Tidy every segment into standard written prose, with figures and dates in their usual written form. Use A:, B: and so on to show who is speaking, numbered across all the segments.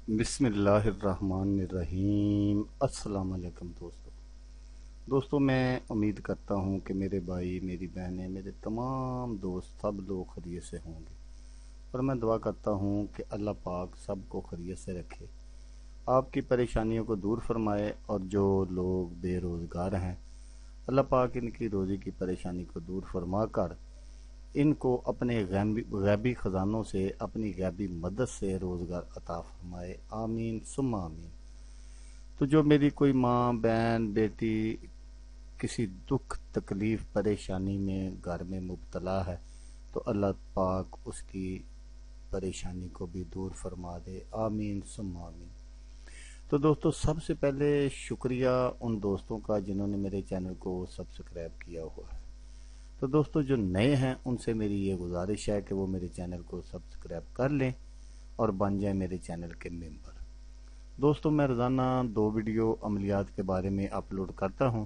A: बिस्मिल्लाहिर्रहमानिर्रहीम। अस्सलाम वालेकुम दोस्तों, मैं उम्मीद करता हूँ कि मेरे भाई, मेरी बहनें, मेरे तमाम दोस्त, सब लोग खैरियत से होंगे। और मैं दुआ करता हूँ कि अल्लाह पाक सबको खैरियत से रखे, आपकी परेशानियों को दूर फरमाए। और जो लोग बेरोज़गार हैं, अल्लाह पाक इनकी रोज़ी की परेशानी को दूर फरमा कर इनको अपने गैबी ख़जानों से, अपनी गैबी मदद से रोज़गार अता फरमाए। आमीन सुम्मा आमीन। तो जो मेरी कोई माँ, बहन, बेटी किसी दुख, तकलीफ़, परेशानी में घर में मुब्तला है, तो अल्लाह पाक उसकी परेशानी को भी दूर फरमा दे। आमीन सुम्मा आमीन। तो दोस्तों, सबसे पहले शुक्रिया उन दोस्तों का जिन्होंने मेरे चैनल को सब्सक्राइब किया हुआ है। तो दोस्तों, जो नए हैं उनसे मेरी ये गुजारिश है कि वो मेरे चैनल को सब्सक्राइब कर लें और बन जाएं मेरे चैनल के मेंबर। दोस्तों, मैं रोज़ाना 2 वीडियो अमलियात के बारे में अपलोड करता हूं।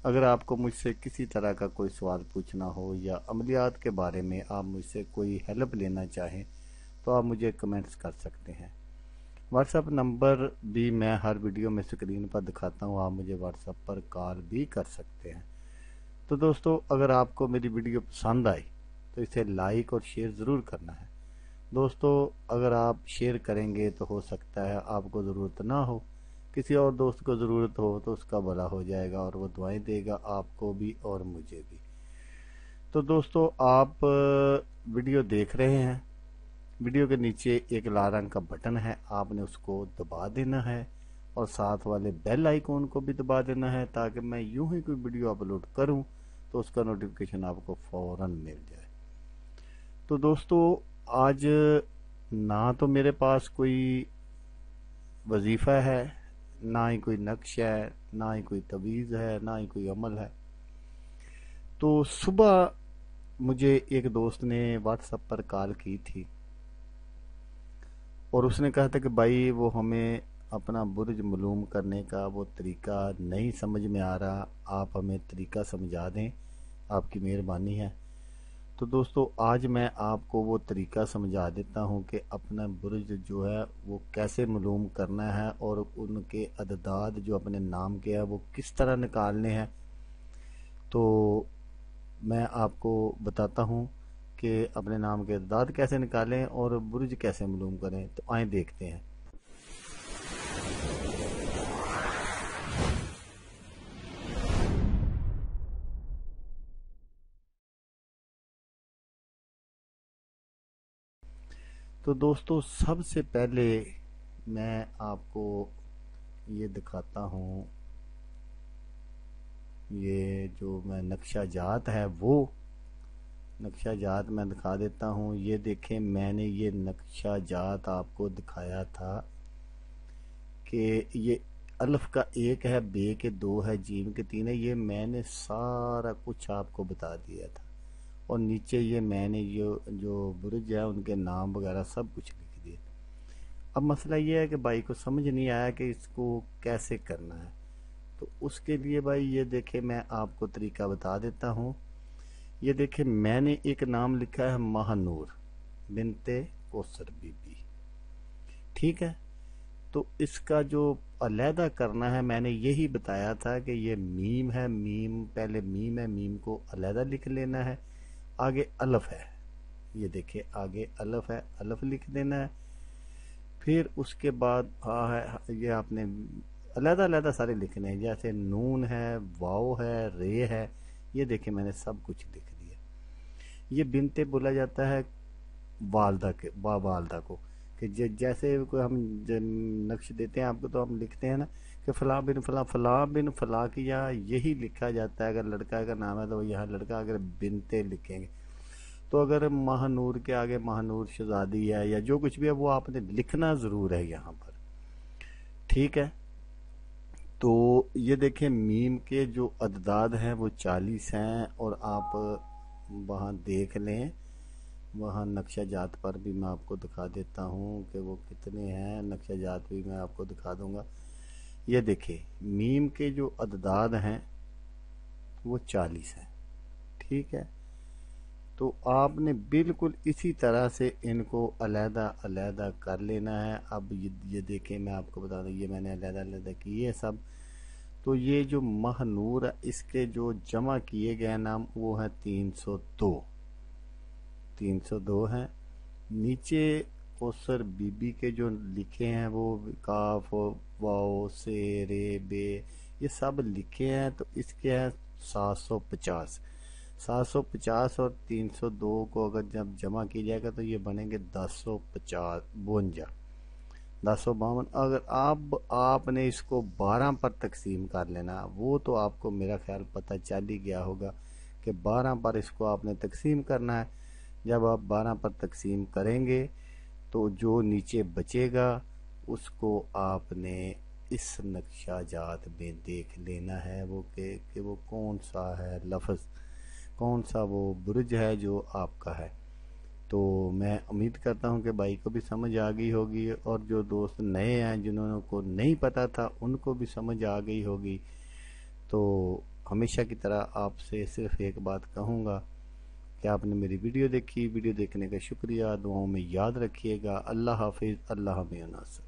A: अगर आपको मुझसे किसी तरह का कोई सवाल पूछना हो या अमलियात के बारे में आप मुझसे कोई हेल्प लेना चाहें, तो आप मुझे कमेंट्स कर सकते हैं। व्हाट्सएप नंबर भी मैं हर वीडियो में स्क्रीन पर दिखाता हूँ, आप मुझे व्हाट्सएप पर कॉल भी कर सकते हैं। तो दोस्तों, अगर आपको मेरी वीडियो पसंद आई तो इसे लाइक और शेयर ज़रूर करना है। दोस्तों, अगर आप शेयर करेंगे तो हो सकता है आपको ज़रूरत ना हो, किसी और दोस्त को ज़रूरत हो, तो उसका भला हो जाएगा और वो दुआएं देगा आपको भी और मुझे भी। तो दोस्तों, आप वीडियो देख रहे हैं, वीडियो के नीचे एक लाल रंग का बटन है, आपने उसको दबा देना है और साथ वाले बेल आइकॉन को भी दबा देना है, ताकि मैं यूं ही कोई वीडियो अपलोड करूं तो उसका नोटिफिकेशन आपको फौरन मिल जाए। तो दोस्तों, आज ना तो मेरे पास कोई वजीफ़ा है, ना ही कोई नक्श है, ना ही कोई तवीज़ है, ना ही कोई अमल है। तो सुबह मुझे एक दोस्त ने व्हाट्सएप पर कॉल की थी और उसने कहा था कि भाई, वो हमें अपना बुर्ज मालूम करने का वो तरीका नहीं समझ में आ रहा, आप हमें तरीका समझा दें, आपकी मेहरबानी है। तो दोस्तों, आज मैं आपको वो तरीका समझा देता हूँ कि अपना बुर्ज जो है वो कैसे मालूम करना है और उनके अददाद जो अपने नाम के हैं वो किस तरह निकालने हैं। तो मैं आपको बताता हूँ कि अपने नाम के अददाद कैसे निकालें और बुर्ज कैसे मालूम करें। तो आए देखते हैं। तो दोस्तों, सबसे पहले मैं आपको ये दिखाता हूँ, ये जो मैं नक्शा जात है वो नक्शा जात मैं दिखा देता हूँ। ये देखें, मैंने ये नक्शा जात आपको दिखाया था कि ये अल्फ का 1 है, बे के 2 है, जीम के 3 है। ये मैंने सारा कुछ आपको बता दिया था और नीचे ये मैंने जो बुर्ज है उनके नाम वगैरह सब कुछ लिख दिया। अब मसला ये है कि भाई को समझ नहीं आया कि इसको कैसे करना है। तो उसके लिए भाई, ये देखे, मैं आपको तरीका बता देता हूँ। ये देखे, मैंने एक नाम लिखा है महानूर बिनते कोसर बीबी, ठीक है। तो इसका जो अलहदा करना है, मैंने यही बताया था कि ये मीम है, मीम पहले मीम है, मीम को अलहदा लिख लेना है। आगे अलफ है, ये देखिए आगे अलफ है, अलफ लिख देना है। फिर उसके बाद हाँ है, ये आपने अलहदा अलहदा सारे लिखने हैं, जैसे नून है, वाओ है, रे है। ये देखिए, मैंने सब कुछ लिख दिया। ये बिनते बोला जाता है वालदा के वालदा को, कि जैसे कोई हम नक्श देते हैं आपको, तो हम लिखते हैं ना कि फला बिन फला, फला बिन फला की, यहाँ यही लिखा जाता है। अगर लड़का का नाम है तो यहाँ लड़का, अगर बिनते लिखेंगे। तो अगर महानूर के आगे महानूर शहजादी है या जो कुछ भी है वो आपने लिखना ज़रूर है यहाँ पर, ठीक है। तो ये देखें, मीम के जो अददाद हैं वो 40 हैं और आप वहाँ देख लें, वहाँ नक्शा जात पर भी मैं आपको दिखा देता हूँ कि वो कितने हैं। नक्शा जात भी मैं आपको दिखा दूंगा। ये देखिए, मीम के जो अददाद हैं वो 40 हैं, ठीक है। تو آپ نے بالکل اسی طرح سے ان کو علیحدہ علیحدہ کر لینا ہے۔ اب یہ دیکھیں، میں آپ کو بتا دوں، یہ میں نے علیحدہ علیحدہ کی ہے سب۔ تو یہ جو ماہ نور ہے، اس کے جو جمع کیے گئے نام وہ ہیں 302 ہیں۔ نیچے کوثر بی بی کے جو لکھے ہیں وہ کاف واو سے رے بے، یہ سب لکھے ہیں، تو اس کے ہیں 750۔ 750 اور 302 کو اگر جب جمع کی جائے گا تو یہ بنیں گے 1052۔ 1052۔ اگر آپ نے اس کو 12 پر تقسیم کر لینا، وہ تو آپ کو میرا خیال پتہ چل ہی گیا ہوگا کہ 12 پر اس کو آپ نے تقسیم کرنا ہے۔ جب آپ 12 پر تقسیم کریں گے تو جو نیچے بچے گا اس کو آپ نے اس نقشہ جات میں دیکھ لینا ہے، وہ کہ وہ کون سا ہے لفظ، کون سا وہ برج ہے جو آپ کا ہے۔ تو میں امید کرتا ہوں کہ بھائی کو بھی سمجھ آ گئی ہوگی، اور جو دوست نئے ہیں جنہوں کو نہیں پتا تھا ان کو بھی سمجھ آ گئی ہوگی۔ تو ہمیشہ کی طرح آپ سے صرف ایک بات کہوں گا کہ آپ نے میری ویڈیو دیکھی، ویڈیو دیکھنے کا شکریہ، دعاؤں میں یاد رکھیے گا۔ اللہ حافظ، اللہ حافظ۔